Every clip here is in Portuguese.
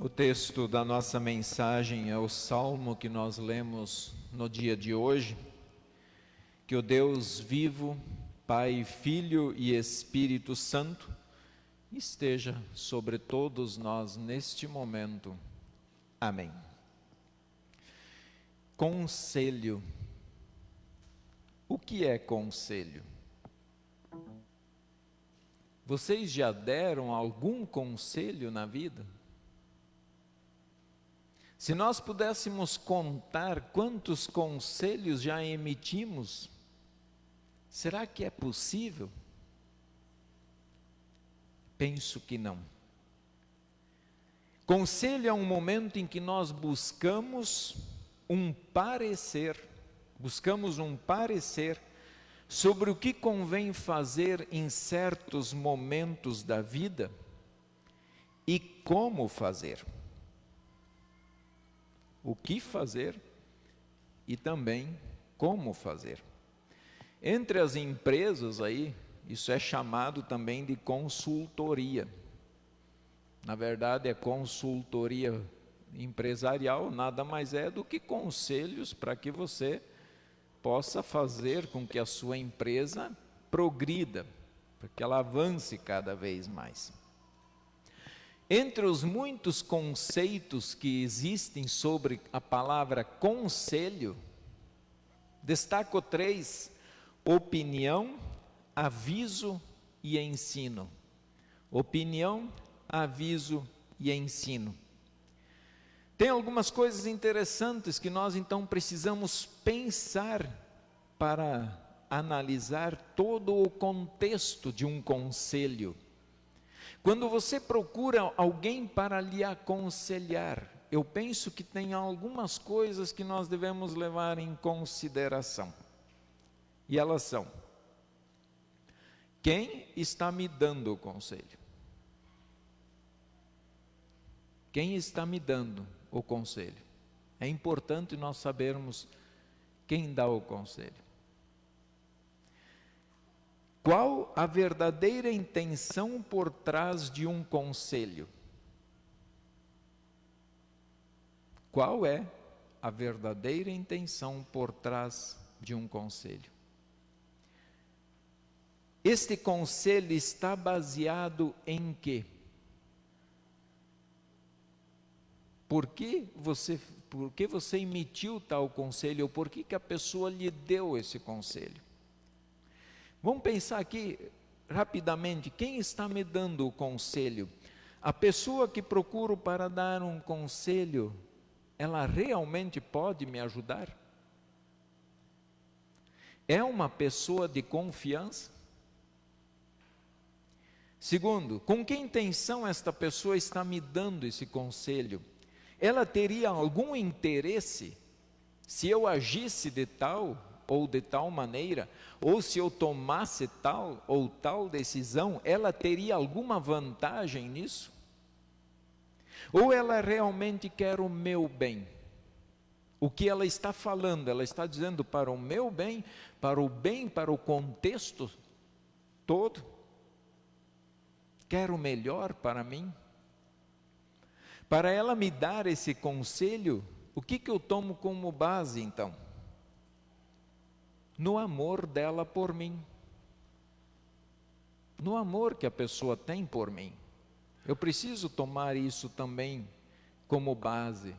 O texto da nossa mensagem é o salmo que nós lemos no dia de hoje. Que o Deus vivo, Pai, Filho e Espírito Santo esteja sobre todos nós neste momento. Amém. Conselho. O que é conselho? Vocês já deram algum conselho na vida? Se nós pudéssemos contar quantos conselhos já emitimos, será que é possível? Penso que não. Conselho é um momento em que nós buscamos um parecer sobre o que convém fazer em certos momentos da vida e como fazer. O que fazer e também como fazer. Entre as empresas aí, isso é chamado também de consultoria. Na verdade, é consultoria empresarial, nada mais é do que conselhos para que você possa fazer com que a sua empresa progrida, para que ela avance cada vez mais. Entre os muitos conceitos que existem sobre a palavra conselho, destaco 3: opinião, aviso e ensino. Opinião, aviso e ensino. Tem algumas coisas interessantes que nós então precisamos pensar para analisar todo o contexto de um conselho. Quando você procura alguém para lhe aconselhar, eu penso que tem algumas coisas que nós devemos levar em consideração. E elas são: quem está me dando o conselho? Quem está me dando o conselho? É importante nós sabermos quem dá o conselho. Qual a verdadeira intenção por trás de um conselho? Qual é a verdadeira intenção por trás de um conselho? Este conselho está baseado em quê? Por que você emitiu tal conselho? Ou por que a pessoa lhe deu esse conselho? Vamos pensar aqui rapidamente, quem está me dando o conselho? A pessoa que procuro para dar um conselho, ela realmente pode me ajudar? É uma pessoa de confiança? Segundo, com que intenção esta pessoa está me dando esse conselho? Ela teria algum interesse se eu agisse de tal ou de tal maneira, ou se eu tomasse tal ou tal decisão, ela teria alguma vantagem nisso? Ou ela realmente quer o meu bem? O que ela está falando, ela está dizendo para o meu bem, para o contexto todo? Quer o melhor para mim? Para ela me dar esse conselho, o que eu tomo como base então? No amor dela por mim, no amor que a pessoa tem por mim. Eu preciso tomar isso também como base.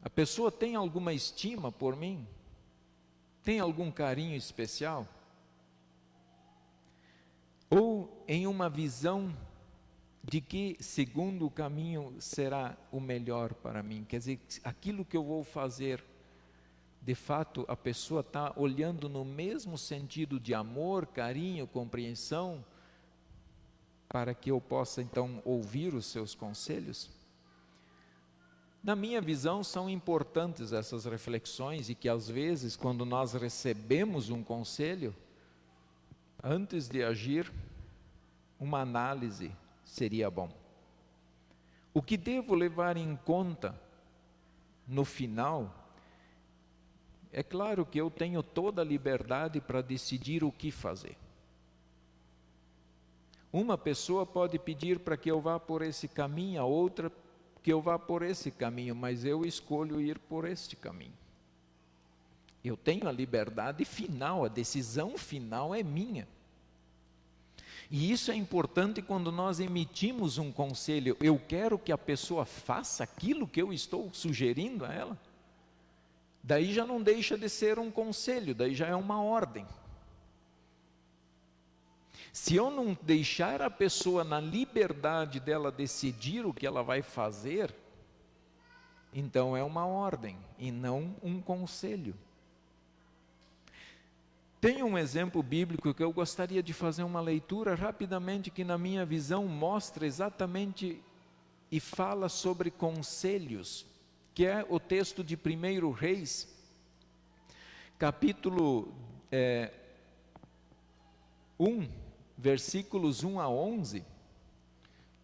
A pessoa tem alguma estima por mim? Tem algum carinho especial? Ou em uma visão de que segundo o caminho será o melhor para mim? Quer dizer, aquilo que eu vou fazer, de fato, a pessoa está olhando no mesmo sentido de amor, carinho, compreensão, para que eu possa então ouvir os seus conselhos? Na minha visão, são importantes essas reflexões e que às vezes, quando nós recebemos um conselho, antes de agir, uma análise seria bom. O que devo levar em conta no final? É claro que eu tenho toda a liberdade para decidir o que fazer. Uma pessoa pode pedir para que eu vá por esse caminho, a outra que eu vá por esse caminho, mas eu escolho ir por este caminho. Eu tenho a liberdade final, a decisão final é minha. E isso é importante quando nós emitimos um conselho. Eu quero que a pessoa faça aquilo que eu estou sugerindo a ela. Daí já não deixa de ser um conselho, daí já é uma ordem. Se eu não deixar a pessoa na liberdade dela decidir o que ela vai fazer, então é uma ordem e não um conselho. Tem um exemplo bíblico que eu gostaria de fazer uma leitura rapidamente, que na minha visão mostra exatamente e fala sobre conselhos, que é o texto de 1 Reis, capítulo 1, versículos 1 a 11,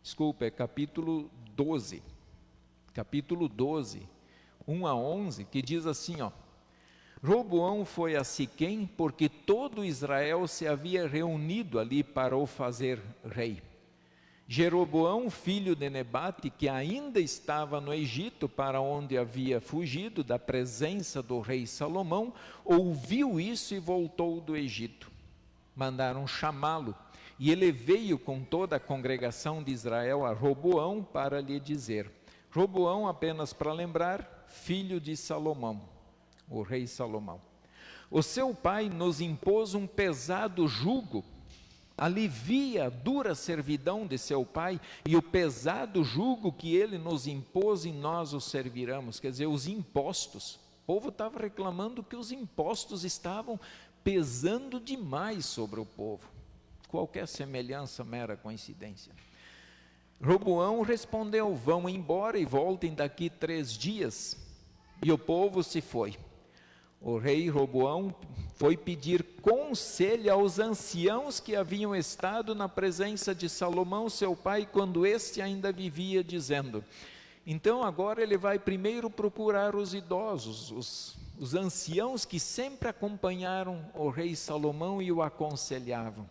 desculpa, é capítulo 12, 1 a 11, que diz assim, ó: Roboão foi a Siquém, porque todo Israel se havia reunido ali para o fazer rei. Jeroboão, filho de Nebate, que ainda estava no Egito, para onde havia fugido da presença do rei Salomão, ouviu isso e voltou do Egito. Mandaram chamá-lo, e ele veio com toda a congregação de Israel a Roboão para lhe dizer. Roboão, apenas para lembrar, filho de Salomão, o rei Salomão. O seu pai nos impôs um pesado jugo, alivia a dura servidão de seu pai, e o pesado jugo que ele nos impôs e nós o serviremos. Quer dizer, os impostos. O povo estava reclamando que os impostos estavam pesando demais sobre o povo. Qualquer semelhança, mera coincidência. Roboão respondeu: vão embora e voltem daqui 3 dias. E o povo se foi. O rei Roboão foi pedir conselho aos anciãos que haviam estado na presença de Salomão, seu pai, quando este ainda vivia, dizendo. Então agora ele vai primeiro procurar os idosos, os anciãos que sempre acompanharam o rei Salomão e o aconselhavam.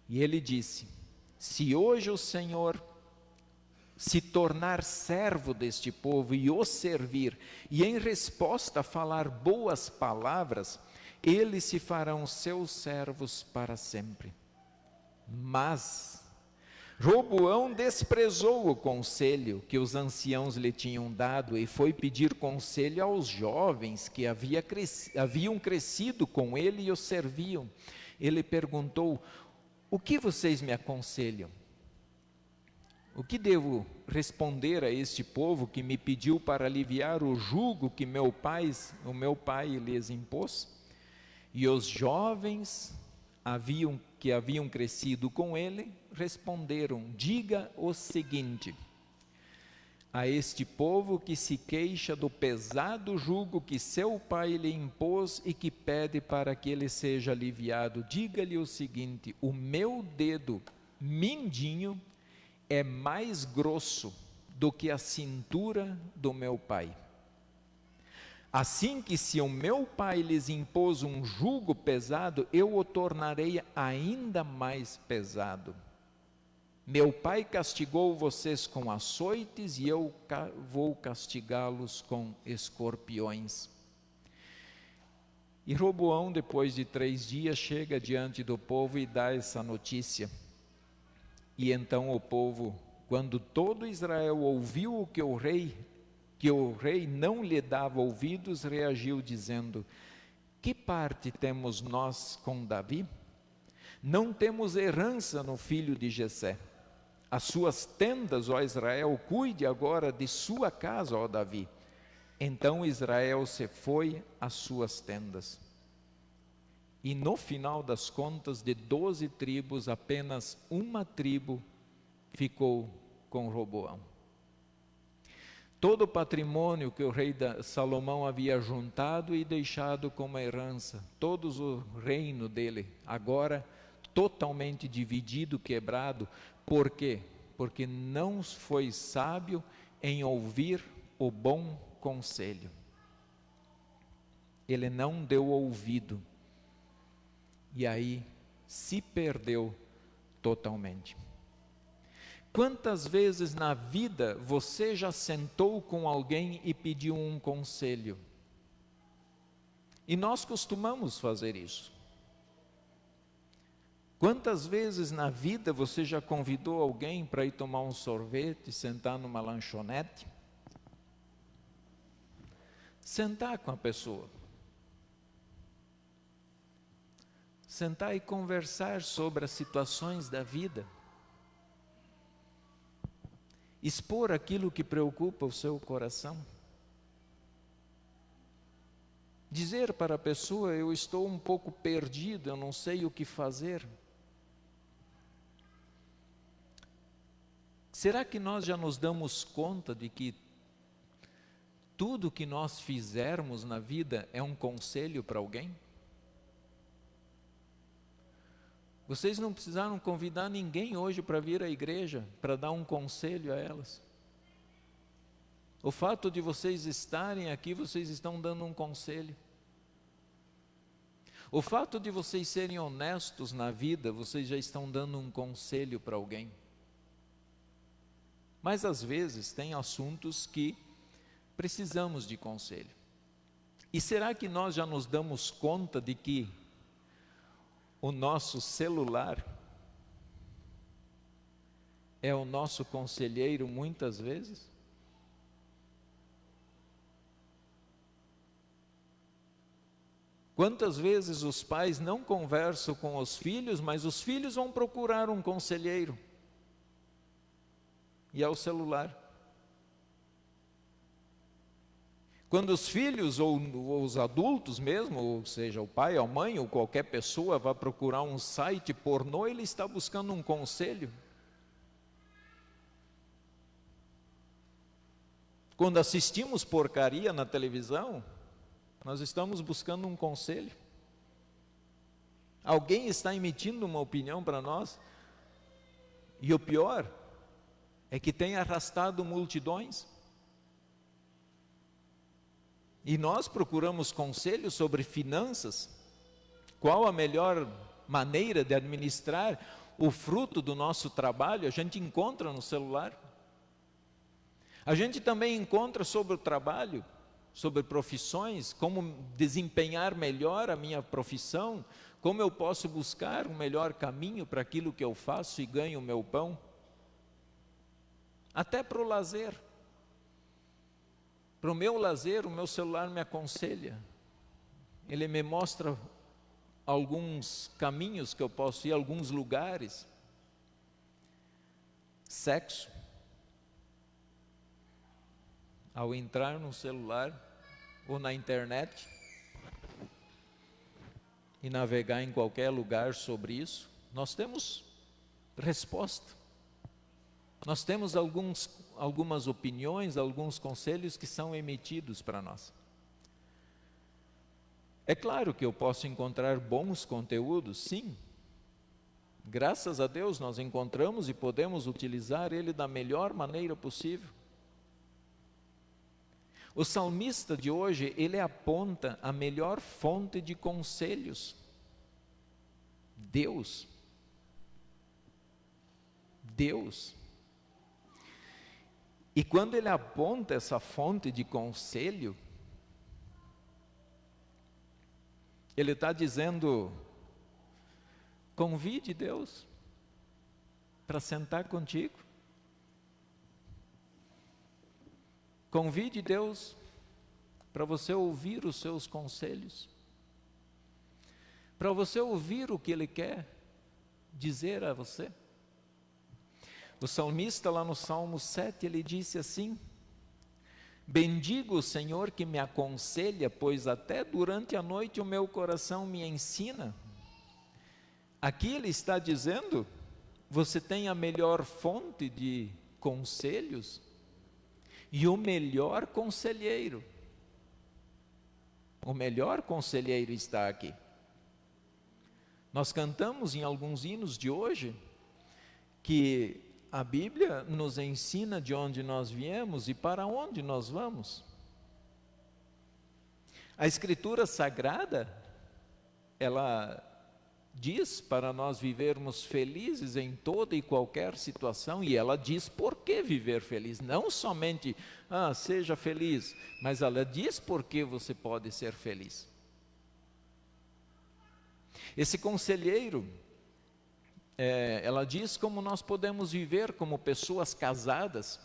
E ele disse: se hoje o Senhor se tornar servo deste povo e o servir, e em resposta falar boas palavras, eles se farão seus servos para sempre. Mas Roboão desprezou o conselho que os anciãos lhe tinham dado e foi pedir conselho aos jovens que haviam crescido com ele e o serviam. Ele perguntou: o que vocês me aconselham? O que devo responder a este povo que me pediu para aliviar o jugo que o meu pai lhes impôs? E os jovens que haviam crescido com ele responderam: diga o seguinte a este povo que se queixa do pesado jugo que seu pai lhe impôs e que pede para que ele seja aliviado, diga-lhe o seguinte: o meu dedo mindinho é mais grosso do que a cintura do meu pai. Assim que se o meu pai lhes impôs um jugo pesado, eu o tornarei ainda mais pesado. Meu pai castigou vocês com açoites e eu vou castigá-los com escorpiões. E Roboão, depois de 3 dias, chega diante do povo e dá essa notícia. E então o povo, quando todo Israel ouviu que o rei não lhe dava ouvidos, reagiu dizendo: que parte temos nós com Davi? Não temos herança no filho de Jessé. As suas tendas, ó Israel, cuide agora de sua casa, ó Davi. Então Israel se foi às suas tendas. E no final das contas, de 12 tribos, apenas uma tribo ficou com Roboão. Todo o patrimônio que o rei Salomão havia juntado e deixado como herança, todo o reino dele, agora totalmente dividido, quebrado. Por quê? Porque não foi sábio em ouvir o bom conselho. Ele não deu ouvido. E aí se perdeu totalmente. Quantas vezes na vida você já sentou com alguém e pediu um conselho? E nós costumamos fazer isso. Quantas vezes na vida você já convidou alguém para ir tomar um sorvete, sentar numa lanchonete? Sentar com a pessoa. Sentar e conversar sobre as situações da vida. Expor aquilo que preocupa o seu coração. Dizer para a pessoa: eu estou um pouco perdido, eu não sei o que fazer. Será que nós já nos damos conta de que tudo que nós fizermos na vida é um conselho para alguém? Vocês não precisaram convidar ninguém hoje para vir à igreja, para dar um conselho a elas. O fato de vocês estarem aqui, vocês estão dando um conselho. O fato de vocês serem honestos na vida, vocês já estão dando um conselho para alguém. Mas às vezes tem assuntos que precisamos de conselho. E será que nós já nos damos conta de que o nosso celular é o nosso conselheiro muitas vezes? Quantas vezes os pais não conversam com os filhos, mas os filhos vão procurar um conselheiro? E é o celular. Quando os filhos ou os adultos mesmo, ou seja, o pai, a mãe ou qualquer pessoa vai procurar um site pornô, ele está buscando um conselho. Quando assistimos porcaria na televisão, nós estamos buscando um conselho. Alguém está emitindo uma opinião para nós. E o pior é que tem arrastado multidões. E nós procuramos conselhos sobre finanças. Qual a melhor maneira de administrar o fruto do nosso trabalho? A gente encontra no celular. A gente também encontra sobre o trabalho, sobre profissões, como desempenhar melhor a minha profissão, como eu posso buscar um melhor caminho para aquilo que eu faço e ganho o meu pão. Até para o lazer. Para o meu lazer, o meu celular me aconselha. Ele me mostra alguns caminhos que eu posso ir, alguns lugares. Sexo. Ao entrar no celular ou na internet e navegar em qualquer lugar sobre isso, nós temos resposta. Nós temos algumas opiniões, alguns conselhos que são emitidos para nós. É claro que eu posso encontrar bons conteúdos, sim. Graças a Deus nós encontramos e podemos utilizar ele da melhor maneira possível. O salmista de hoje, ele aponta a melhor fonte de conselhos. Deus. Deus. E quando ele aponta essa fonte de conselho, ele está dizendo: convide Deus para sentar contigo. Convide Deus para você ouvir os seus conselhos, para você ouvir o que Ele quer dizer a você. O salmista lá no Salmo 7, ele disse assim: bendigo o Senhor que me aconselha, pois até durante a noite o meu coração me ensina. Aqui ele está dizendo, você tem a melhor fonte de conselhos e o melhor conselheiro. O melhor conselheiro está aqui. Nós cantamos em alguns hinos de hoje que a Bíblia nos ensina de onde nós viemos e para onde nós vamos. A Escritura Sagrada, ela diz para nós vivermos felizes em toda e qualquer situação, e ela diz por que viver feliz, não somente, seja feliz, mas ela diz por que você pode ser feliz. Esse conselheiro, ela diz como nós podemos viver como pessoas casadas.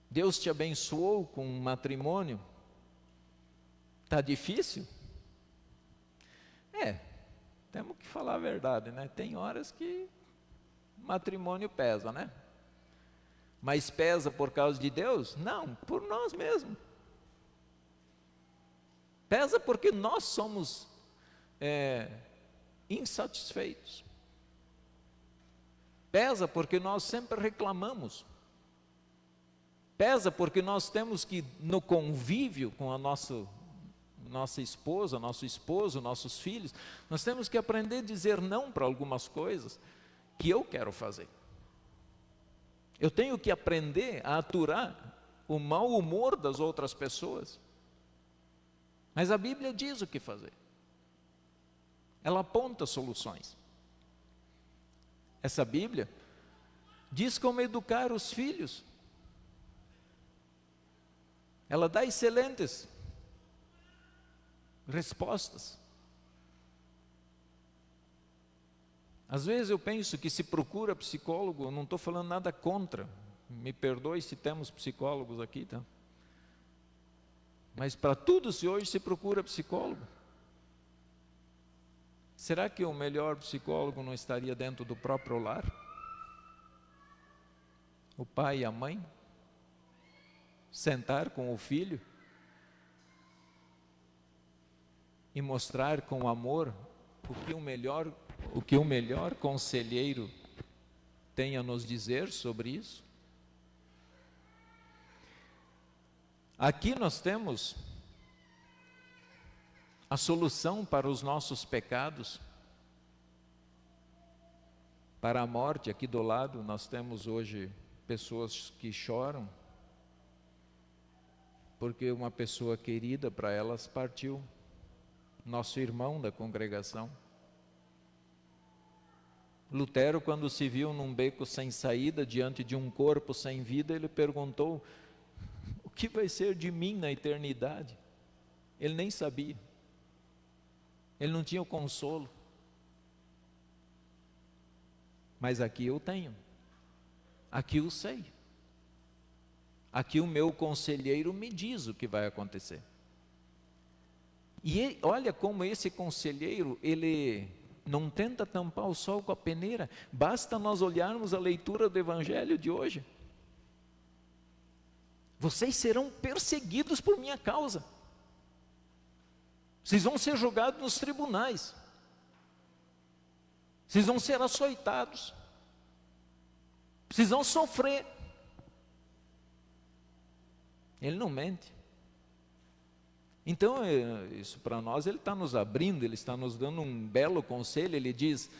Deus te abençoou com um matrimônio, está difícil? Temos que falar a verdade, né? Tem horas que matrimônio pesa, né? Mas pesa por causa de Deus? Não, por nós mesmos. Pesa porque nós somos insatisfeitos. Pesa porque nós sempre reclamamos. Pesa porque nós temos que, no convívio com a nossa esposa, nosso esposo, nossos filhos, nós temos que aprender a dizer não para algumas coisas que eu quero fazer. Eu tenho que aprender a aturar o mau humor das outras pessoas. Mas a Bíblia diz o que fazer. Ela aponta soluções. Essa Bíblia diz como educar os filhos. Ela dá excelentes respostas. Às vezes eu penso que se procura psicólogo, eu não estou falando nada contra, me perdoe se temos psicólogos aqui, tá? Mas para tudo se hoje se procura psicólogo. Será que o melhor psicólogo não estaria dentro do próprio lar? O pai e a mãe? Sentar com o filho e mostrar com amor o que o melhor conselheiro tem a nos dizer sobre isso? Aqui nós temos a solução para os nossos pecados, para a morte. Aqui do lado nós temos hoje pessoas que choram, porque uma pessoa querida para elas partiu, nosso irmão da congregação. Lutero, quando se viu num beco sem saída, diante de um corpo sem vida, ele perguntou: o que vai ser de mim na eternidade? Ele nem sabia, ele não tinha o consolo. Mas aqui eu tenho, aqui eu sei, aqui o meu conselheiro me diz o que vai acontecer. E olha como esse conselheiro, ele não tenta tampar o sol com a peneira. Basta nós olharmos a leitura do Evangelho de hoje. Vocês serão perseguidos por minha causa. Vocês vão ser julgados nos tribunais. Vocês vão ser açoitados. Vocês vão sofrer. Ele não mente. Então, isso para nós, ele está nos abrindo, ele está nos dando um belo conselho. Ele diz: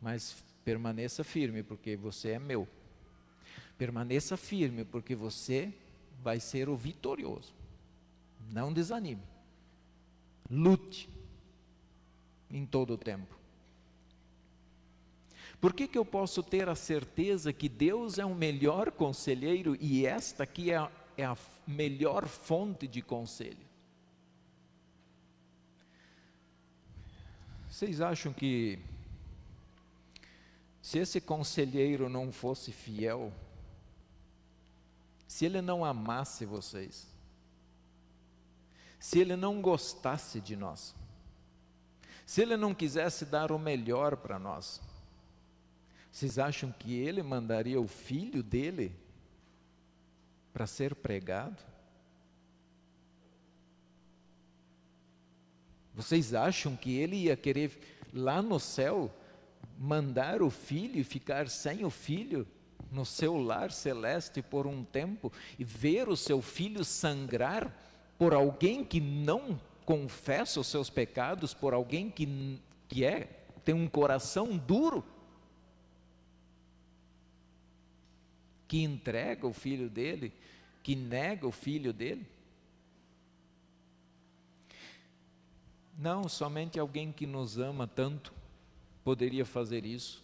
mas permaneça firme, porque você é meu. Permaneça firme, porque você vai ser o vitorioso. Não desanime. Lute em todo o tempo. Por que eu posso ter a certeza que Deus é o melhor conselheiro e esta aqui é a melhor fonte de conselho? Vocês acham que se esse conselheiro não fosse fiel, se ele não amasse vocês, se ele não gostasse de nós, se ele não quisesse dar o melhor para nós, vocês acham que ele mandaria o filho dele para ser pregado? Vocês acham que ele ia querer lá no céu mandar o filho e ficar sem o filho no seu lar celeste por um tempo e ver o seu filho sangrar por alguém que não confessa os seus pecados, por alguém que tem um coração duro, que entrega o filho dele, que nega o filho dele? Não, somente alguém que nos ama tanto poderia fazer isso.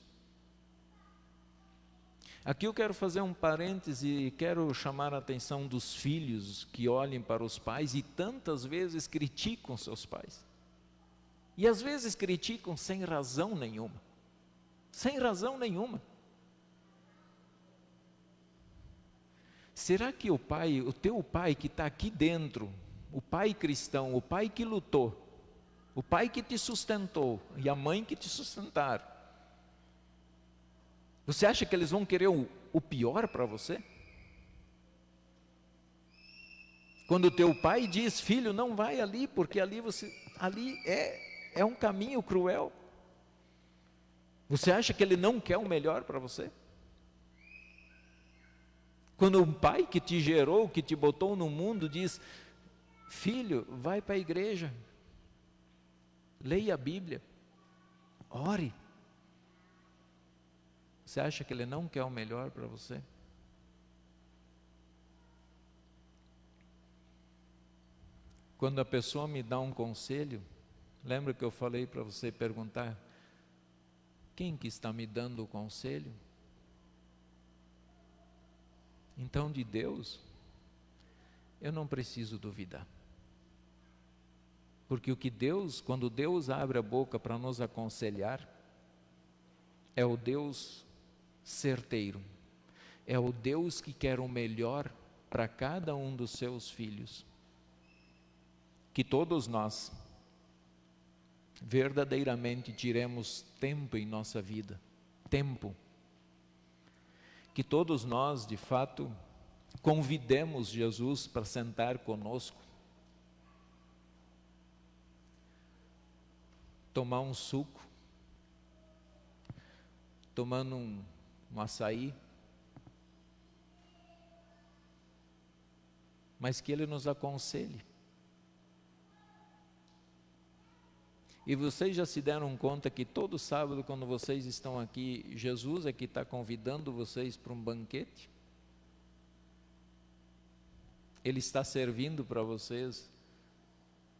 Aqui eu quero fazer um parêntese e quero chamar a atenção dos filhos que olhem para os pais e tantas vezes criticam seus pais. E às vezes criticam sem razão nenhuma. Sem razão nenhuma. Será que o teu pai que está aqui dentro, o pai cristão, o pai que lutou, o pai que te sustentou e a mãe que te sustentaram, você acha que eles vão querer o pior para você? Quando o teu pai diz, filho, não vai ali, porque ali é um caminho cruel. Você acha que ele não quer o melhor para você? Quando um pai que te gerou, que te botou no mundo, diz, filho, vai para a igreja, leia a Bíblia, ore. Você acha que ele não quer o melhor para você? Quando a pessoa me dá um conselho, lembra que eu falei para você perguntar, quem que está me dando o conselho? Então de Deus, eu não preciso duvidar. Porque quando Deus abre a boca para nos aconselhar, é o Deus certeiro, é o Deus que quer o melhor para cada um dos seus filhos. Que todos nós verdadeiramente tiremos tempo em nossa vida, tempo. Que todos nós, de fato, convidemos Jesus para sentar conosco, tomar um suco, tomando um açaí, mas que Ele nos aconselhe. E vocês já se deram conta que todo sábado, quando vocês estão aqui, Jesus é que está convidando vocês para um banquete? Ele está servindo para vocês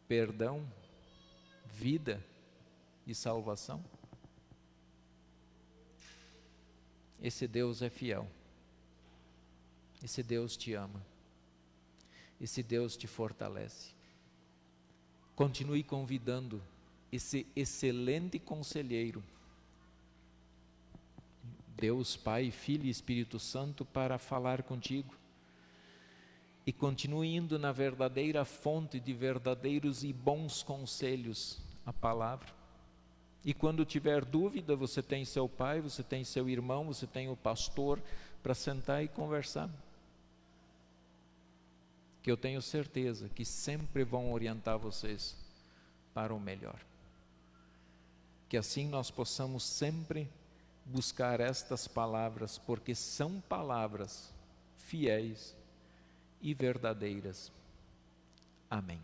perdão, vida e salvação? Esse Deus é fiel. Esse Deus te ama. Esse Deus te fortalece. Continue convidando esse excelente conselheiro, Deus Pai, Filho e Espírito Santo, para falar contigo. E continue indo na verdadeira fonte de verdadeiros e bons conselhos, a palavra. E quando tiver dúvida, você tem seu pai, você tem seu irmão, você tem o pastor para sentar e conversar. Que eu tenho certeza que sempre vão orientar vocês para o melhor. Que assim nós possamos sempre buscar estas palavras, porque são palavras fiéis e verdadeiras. Amém.